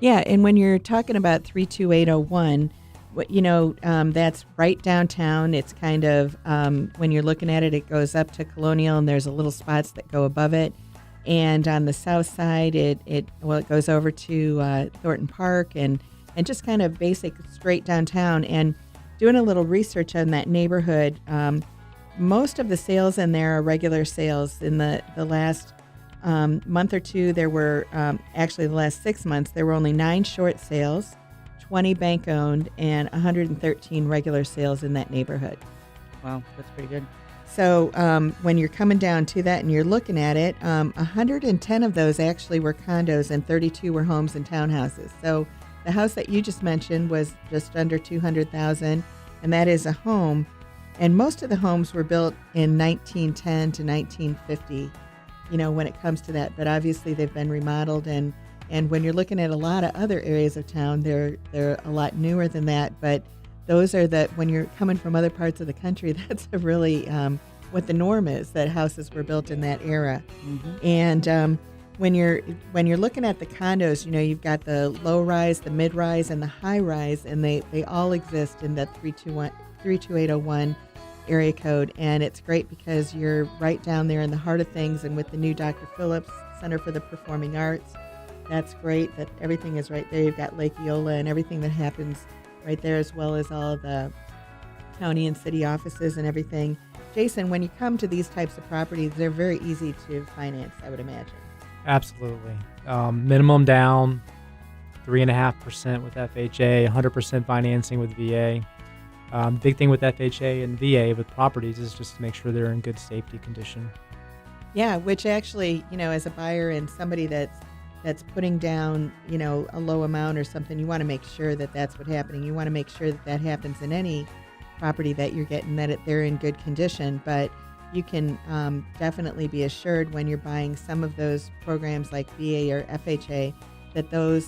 Yeah, and when you're talking about 32801, that's right downtown. It's kind of, when you're looking at it, it goes up to Colonial, and there's a little spots that go above it. And on the south side, it goes over to Thornton Park and just kind of basic straight downtown. And doing a little research on that neighborhood, most of the sales in there are regular sales. In the last month or two, there were actually the last 6 months, there were only 9 short sales, 20 bank-owned, and 113 regular sales in that neighborhood. Wow, that's pretty good. So when you're coming down to that and you're looking at it, 110 of those actually were condos and 32 were homes and townhouses. So the house that you just mentioned was just under $200,000, and that is a home. And most of the homes were built in 1910 to 1950, when it comes to that. But obviously they've been remodeled, and when you're looking at a lot of other areas of town, they're a lot newer than that. But those are when you're coming from other parts of the country, that's a really what the norm is, that houses were built in that era. Mm-hmm. And when you're looking at the condos, you've got the low rise, the mid rise, and the high rise, and they all exist in that 32801 area code. And it's great because you're right down there in the heart of things, and with the new Dr. Phillips Center for the Performing Arts, that's great that everything is right there. You've got Lake Eola and everything that happens right there, as well as all the county and city offices and everything. Jason, when you come to these types of properties, they're very easy to finance, I would imagine. Absolutely. Minimum down, 3.5% with FHA, 100% financing with VA. Big thing with FHA and VA with properties is just to make sure they're in good safety condition. Yeah, which actually, as a buyer and somebody that's putting down, a low amount or something, you want to make sure that that's what's happening. You want to make sure that happens in any property that you're getting, that they're in good condition. But you can definitely be assured when you're buying some of those programs like VA or FHA that those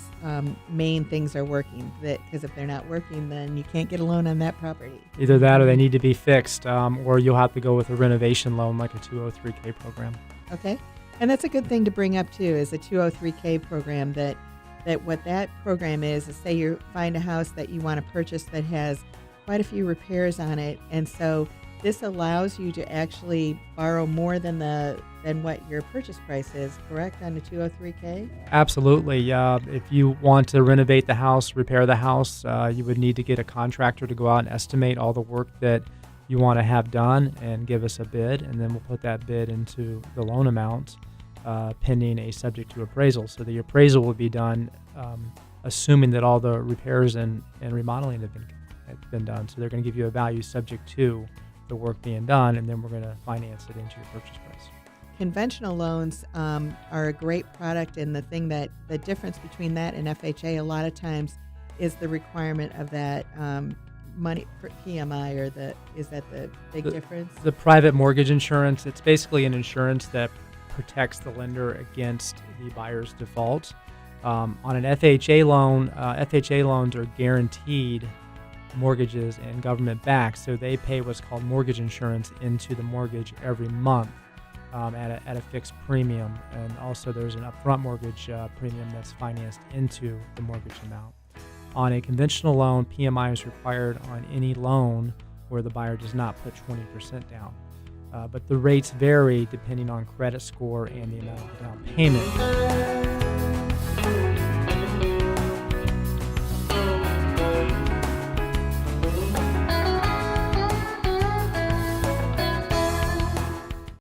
main things are working. Because if they're not working, then you can't get a loan on that property. Either that or they need to be fixed, or you'll have to go with a renovation loan like a 203K program. Okay. And that's a good thing to bring up, too, is a 203K program, that what that program is say you find a house that you want to purchase that has quite a few repairs on it. And so this allows you to actually borrow more than what your purchase price is, correct, on the 203K? Absolutely. If you want to renovate the house, repair the house, you would need to get a contractor to go out and estimate all the work that you want to have done and give us a bid, and then we'll put that bid into the loan amount pending a subject to appraisal. So the appraisal will be done assuming that all the repairs and remodeling have been done. So they're going to give you a value subject to the work being done, and then we're going to finance it into your purchase price. Conventional loans are a great product, and the difference between that and FHA a lot of times is the requirement of that money PMI, or is that the big difference? The private mortgage insurance, it's basically an insurance that protects the lender against the buyer's default. On an FHA loan, FHA loans are guaranteed mortgages and government backed, so they pay what's called mortgage insurance into the mortgage every month at a fixed premium, and also there's an upfront mortgage premium that's financed into the mortgage amount. On a conventional loan, PMI is required on any loan where the buyer does not put 20% down, but the rates vary depending on credit score and the amount of down payment.